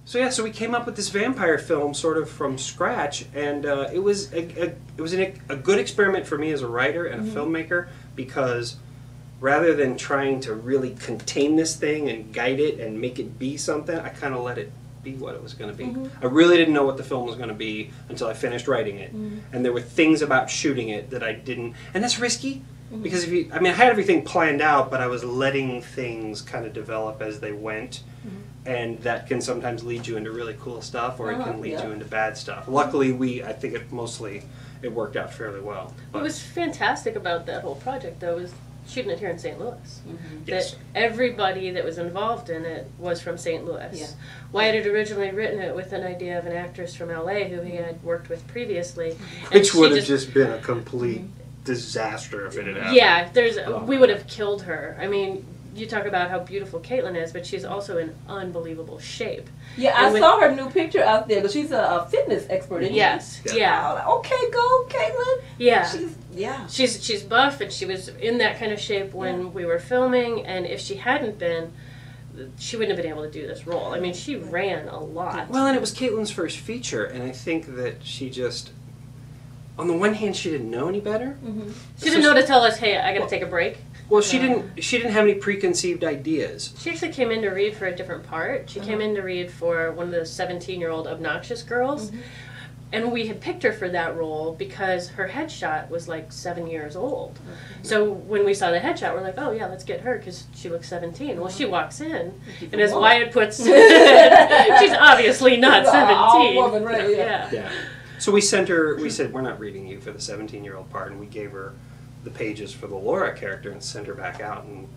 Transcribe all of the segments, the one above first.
So we came up with this vampire film sort of from scratch, and it was a good experiment for me as a writer and a filmmaker, because rather than trying to really contain this thing and guide it and make it be something, I kind of let it be what it was going to be. I really didn't know what the film was going to be until I finished writing it, and there were things about shooting it that I didn't, and that's risky, because I had everything planned out, but I was letting things kind of develop as they went, and that can sometimes lead you into really cool stuff, or it can lead you into bad stuff. Luckily, I think it worked out fairly well. What was fantastic about that whole project, though, was shooting it here in St. Louis. Yes. That everybody that was involved in it was from St. Louis. Yeah. Wyatt had originally written it with an idea of an actress from LA who he had worked with previously. Which would have just been a complete disaster if it had happened. Yeah, we would have killed her. I mean, you talk about how beautiful Caitlin is, but she's also in unbelievable shape. Yeah, I saw her new picture out there, because she's a fitness expert. Yes, I was like, okay, go, Caitlin. Yeah. She's buff, and she was in that kind of shape when we were filming, and if she hadn't been, she wouldn't have been able to do this role. I mean, she ran a lot. Well, and it was Caitlin's first feature, and I think that she just, on the one hand, she didn't know any better. She didn't know to tell us, hey, I got to take a break. Well, she didn't have any preconceived ideas. She actually came in to read for a different part. She came in to read for one of the 17-year-old obnoxious girls. And we had picked her for that role because her headshot was like 7 years old. So when we saw the headshot, we're like, oh yeah, let's get her because she looks 17. Well, she walks in, and as Wyatt puts, she's obviously not 17. Woman, right? Yeah. So we sent her, we said, we're not reading you for the 17-year-old part, and we gave her the pages for the Laura character and sent her back out, and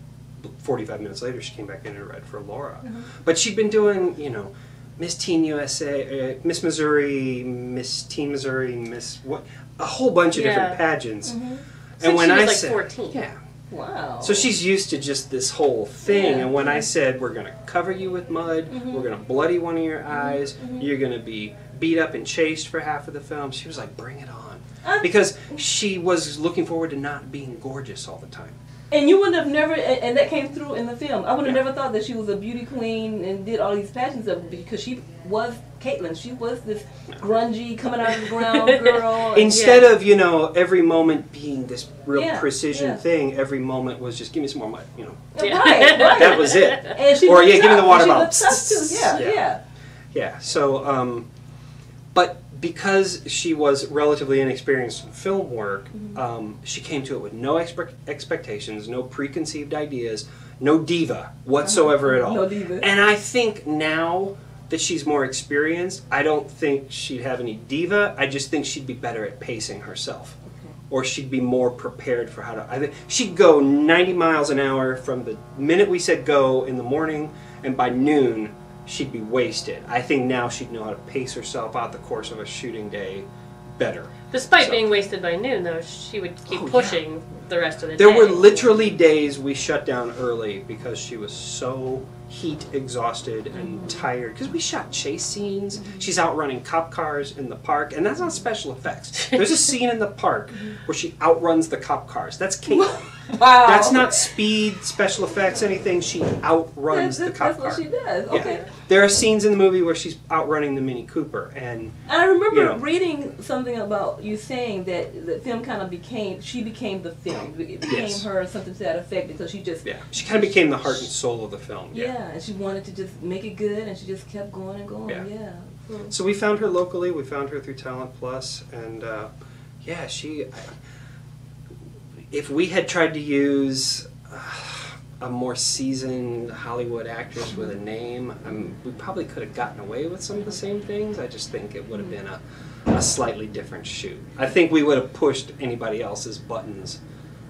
45 minutes later she came back in and read for Laura. But she'd been doing, Miss Teen USA, Miss Missouri, Miss Teen Missouri, Miss what, a whole bunch of different pageants. And since when she was I like said, 14. Wow. So she's used to just this whole thing, and when I said, we're going to cover you with mud, we're going to bloody one of your eyes, you're going to be beat up and chased for half of the film, she was like, bring it on. Because she was looking forward to not being gorgeous all the time. And you would have never, and that came through in the film, I would have never thought that she was a beauty queen and did all these pageants of, because she was Caitlin. She was this grungy, coming out of the ground girl. Instead of, every moment being this real precision thing, every moment was just, give me some more mud, Right. That was it. And she or, give me the water bottle. Yeah. So, but because she was relatively inexperienced in film work, she came to it with no expectations, no preconceived ideas, no diva whatsoever at all. No diva. And I think now that she's more experienced, I don't think she'd have any diva. I just think she'd be better at pacing herself. Or she'd be more prepared for how to... I think she'd go 90 miles an hour from the minute we said go in the morning, and by noon, she'd be wasted. I think now she'd know how to pace herself out the course of a shooting day better. Despite being wasted by noon, though, she would keep pushing the rest of the day. There were literally days we shut down early because she was so heat exhausted and tired. Because we shot chase scenes. She's outrunning cop cars in the park, and that's not special effects. There's a scene in the park where she outruns the cop cars. That's Caitlin. Wow. That's not speed, special effects, anything. She outruns the cop car. That's what she does. Okay. Yeah. There are scenes in the movie where she's outrunning the Mini Cooper, and I remember reading something about you saying that the film kind of became the film. It became her, something to that effect, because she just she kind of became the heart and soul of the film. Yeah, and she wanted to just make it good, and she just kept going and going. Yeah. So we found her locally. We found her through Talent Plus, and she. If we had tried to use a more seasoned Hollywood actress with a name, we probably could have gotten away with some of the same things. I just think it would have been a slightly different shoot. I think we would have pushed anybody else's buttons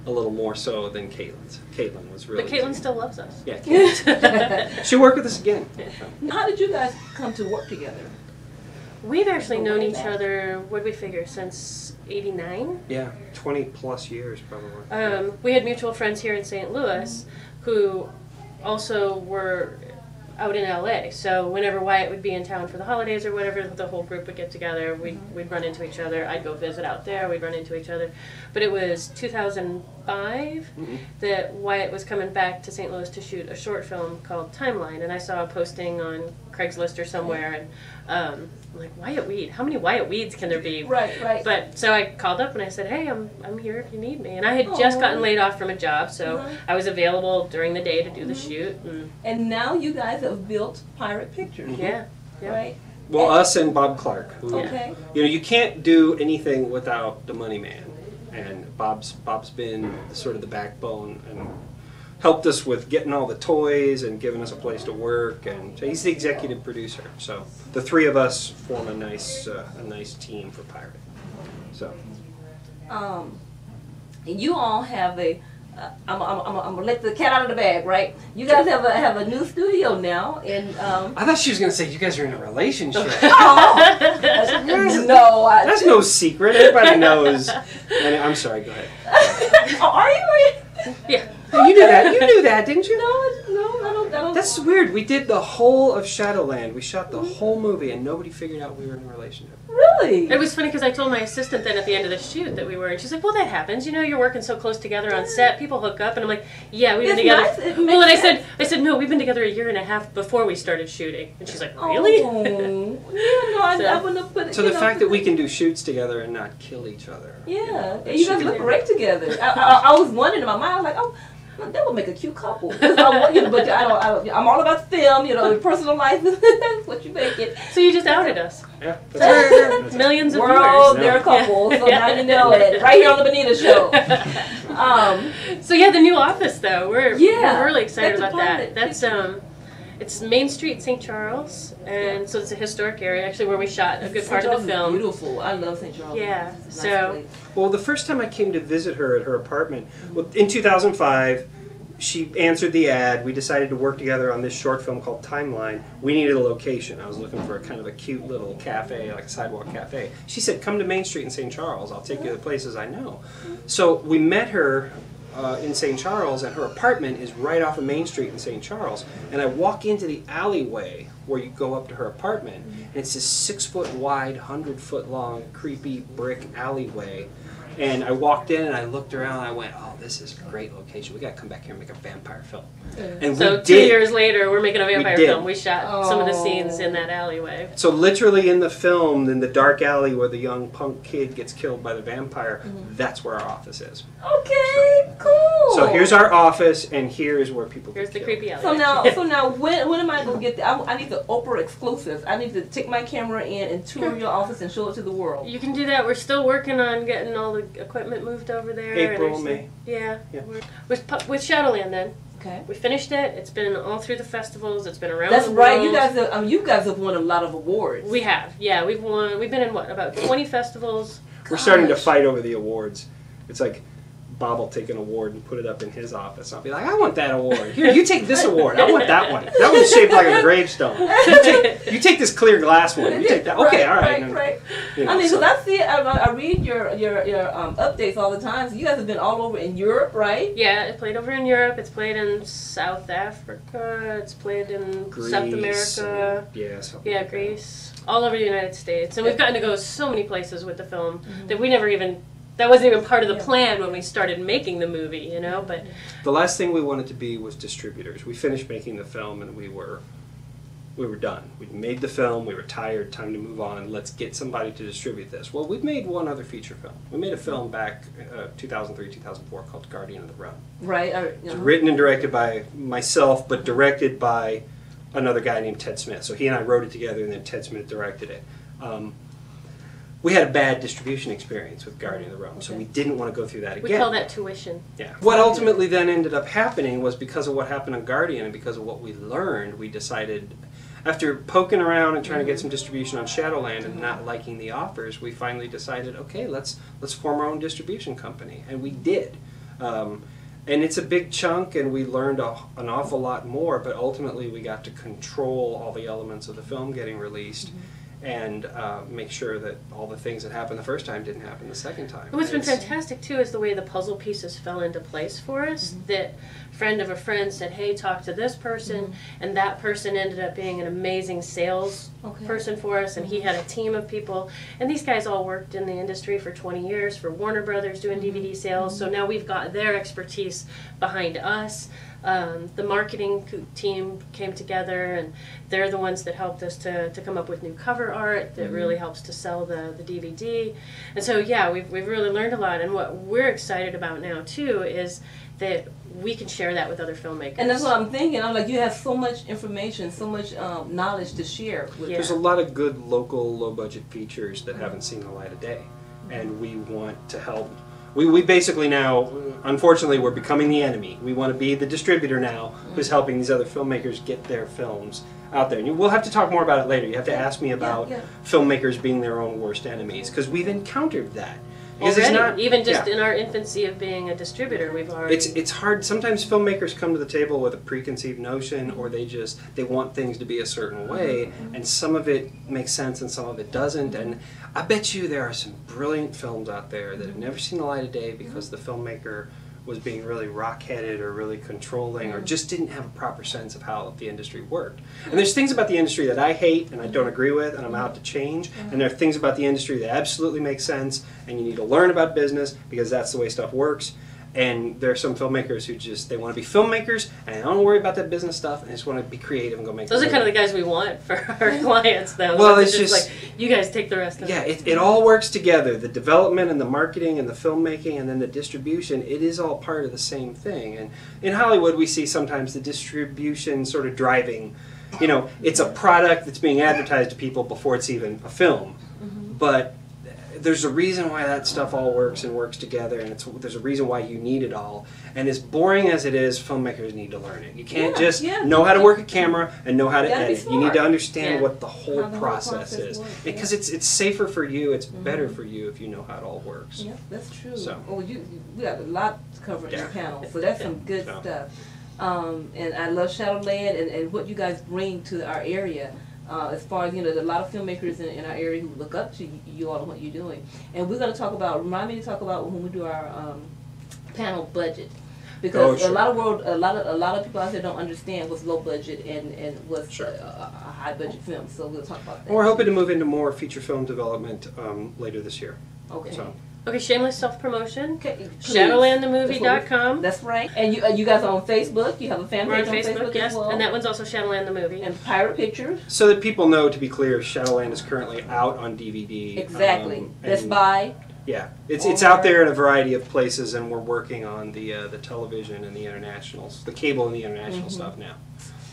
a little more so than Caitlin's. Caitlin was really... But Caitlin still loves us. Yeah, she'll work with us again. How did you guys come to work together? We've actually known each other, what did we figure, since '89? Yeah, 20 plus years probably. We had mutual friends here in St. Louis who also were out in LA. So whenever Wyatt would be in town for the holidays or whatever, the whole group would get together. We'd run into each other. I'd go visit out there. We'd run into each other. But it was 2005 that Wyatt was coming back to St. Louis to shoot a short film called Timeline. And I saw a posting on Craigslist or somewhere, and I'm like, Wyatt Weed, how many Wyatt Weeds can there be? Right. But so I called up and I said, hey, I'm here if you need me. And I had just gotten laid off from a job, so I was available during the day to do the shoot. And now you guys have built Pirate Pictures. Yeah. Right? Well, us and Bob Clark. Who, Okay. You know, you can't do anything without the money man. And Bob's been sort of the backbone and helped us with getting all the toys and giving us a place to work, and so he's the executive producer. So the three of us form a nice team for Pirate. So you all have a I'm gonna let the cat out of the bag, right? You guys have a new studio now, and I thought she was gonna say you guys are in a relationship. No, that's no secret. Everybody knows. And I'm sorry. Go ahead. Are you? Yeah. You knew that. You knew that, didn't you? No, I don't. That's weird. We did the whole of Shadowland. We shot the whole movie, and nobody figured out we were in a relationship. Really? It was funny because I told my assistant then at the end of the shoot that we were, and she's like, well, that happens. You know, you're working so close together on set. People hook up. And I'm like, yeah, we've been together. Nice. Well, and I said, no, we've been together 1.5 years before we started shooting. And she's like, really? Oh. Yeah, no, I wouldn't have put it. So the fact that we can do shoots together and not kill each other. Yeah, you guys look great together. I was wondering in my mind, I was like, oh, that would make a cute couple. But I'm all about film, personal life. That's what you make it. So you just outed us. Yeah. We're millions of World, viewers. they're a couple, so now you know it. Right here on the Benita Show. So yeah, the new office though, we're really excited that's about that. That's it's Main Street, St. Charles, and so it's a historic area actually where we shot a good part of the film. Beautiful. I love St. Charles. Yeah. Nice So. place. Well, the first time I came to visit her at her apartment, in 2005, she answered the ad. We decided to work together on this short film called Timeline. We needed a location. I was looking for a kind of a cute little cafe, like a sidewalk cafe. She said, come to Main Street in St. Charles. I'll take you to the places I know. So we met her in St. Charles, and her apartment is right off of Main Street in St. Charles. And I walk into the alleyway where you go up to her apartment, and it's this 6-foot wide, 100-foot long, creepy brick alleyway. And I walked in and I looked around and I went, oh, this is a great location. We got to come back here and make a vampire film. And so we 2 did. years later, we're making a vampire did. film. We shot some of the scenes in that alleyway. So literally in the film, in the dark alley where the young punk kid gets killed by the vampire, that's where our office is. Okay, cool. So here's our office, and here is where people Here's get the killed. creepy So alleyway. now, when am I going to get the? I need the Oprah exclusives. I need to take my camera in and tour your office and show it to the world. You can do that. We're still working on getting all the equipment moved over there. April, and May. Yeah. Yeah. With Shadowland then. Okay. We finished it. It's been all through the festivals. It's been around That's the right. world. You guys have won a lot of awards. We have. Yeah, we've won. We've been in about 20 festivals. We're starting to fight over the awards. It's like Bob will take an award and put it up in his office. I'll be like, I want that award. Here, you take this award. I want that one. That one's shaped like a gravestone. You take this clear glass one. You take that. Okay, all right. Right. You know, I mean, so- because I see it. I read your updates all the time. So you guys have been all over in Europe, right? Yeah, it played over in Europe. It's played in South Africa. It's played in Greece, South America. Yeah, Greece. All over the United States. And we've gotten to go so many places with the film that we never even... That wasn't even part of the plan when we started making the movie, but... The last thing we wanted to be was distributors. We finished making the film and we were done. We'd made the film, we were tired, time to move on, let's get somebody to distribute this. Well, we've made one other feature film. We made a film back 2003, 2004 called Guardian of the Realm. Right. It's written and directed by myself, but directed by another guy named Ted Smith. So he and I wrote it together and then Ted Smith directed it. We had a bad distribution experience with Guardian of the Realm, so we didn't want to go through that again. We call that tuition. Yeah. What ultimately then ended up happening was because of what happened on Guardian and because of what we learned, we decided, after poking around and trying to get some distribution on Shadowland and not liking the offers, we finally decided, okay, let's form our own distribution company, and we did. And it's a big chunk, and we learned an awful lot more, but ultimately we got to control all the elements of the film getting released. And make sure that all the things that happened the first time didn't happen the second time. What's been fantastic too is the way the puzzle pieces fell into place for us. That friend of a friend said, hey, talk to this person, and that person ended up being an amazing sales person for us, and he had a team of people, and these guys all worked in the industry for 20 years for Warner Brothers doing DVD sales, so now we've got their expertise behind us. The marketing team came together, and they're the ones that helped us to come up with new cover art that really helps to sell the DVD. And so, yeah, we've really learned a lot. And what we're excited about now, too, is that we can share that with other filmmakers. And that's what I'm thinking. I'm like, you have so much information, so much knowledge to share. There's a lot of good local, low-budget features that haven't seen the light of day, and we want to help. We basically now, unfortunately, we're becoming the enemy. We want to be the distributor now who's helping these other filmmakers get their films out there. And we'll have to talk more about it later. You have to ask me about filmmakers being their own worst enemies, because we've encountered that. Because already, it's not, even just in our infancy of being a distributor, we've already... It's hard. Sometimes filmmakers come to the table with a preconceived notion, or they want things to be a certain way, and some of it makes sense and some of it doesn't. And I bet you there are some brilliant films out there that have never seen the light of day because the filmmaker was being really rock-headed or really controlling or just didn't have a proper sense of how the industry worked. And there's things about the industry that I hate and I don't agree with and I'm out to change. And there are things about the industry that absolutely make sense and you need to learn about business because that's the way stuff works. And there are some filmmakers who they want to be filmmakers and they don't worry about that business stuff and just want to be creative and go make Those are kind of the guys we want for our clients, though. Well, it's just like, you guys take the rest of it. It all works together. The development and the marketing and the filmmaking and then the distribution, it is all part of the same thing. And in Hollywood, we see sometimes the distribution sort of driving, it's a product that's being advertised to people before it's even a film. But there's a reason why that stuff all works and works together, and there's a reason why you need it all. And as boring as it is, filmmakers need to learn it. You can't just know how to work a camera and know how to edit. You need to understand what the whole process is. Because it's safer for you, it's better for you if you know how it all works. Yeah, that's true. So. We got a lot to cover in your panel, so that's some good stuff. And I love Shadowland and what you guys bring to our area. As far as, there's a lot of filmmakers in our area who look up to you all and what you're doing. And we're going to talk about, remind me to talk about when we do our panel budget. Because a lot of people out there don't understand what's low budget and what's a high budget film. So we'll talk about that. Well, we're hoping to move into more feature film development later this year. Okay. So. Okay, shameless self-promotion. Okay, Shadowlandthemovie.com. That's right. And you guys are on Facebook. You have a fan page on Facebook yes, as well. and that one's also Shadowland the Movie. And Pirate Pictures. So that people know, to be clear, Shadowland is currently out on DVD. Exactly. Best Buy. Yeah, it's out there in a variety of places, and we're working on the television and the internationals, the cable and the international stuff now.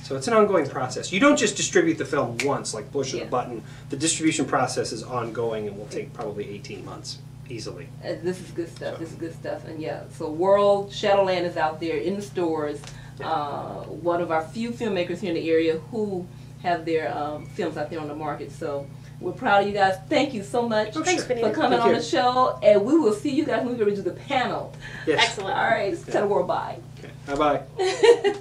So it's an ongoing process. You don't just distribute the film once, like push a button. The distribution process is ongoing and will take probably 18 months. Easily. This is good stuff. This is good stuff. And so Shadowland is out there in the stores. One of our few filmmakers here in the area who have their films out there on the market. So we're proud of you guys. Thank you so much for coming on the show. And we will see you guys when we do the panel. Yes. Excellent. All right. Tell the world bye. Okay. Bye-bye.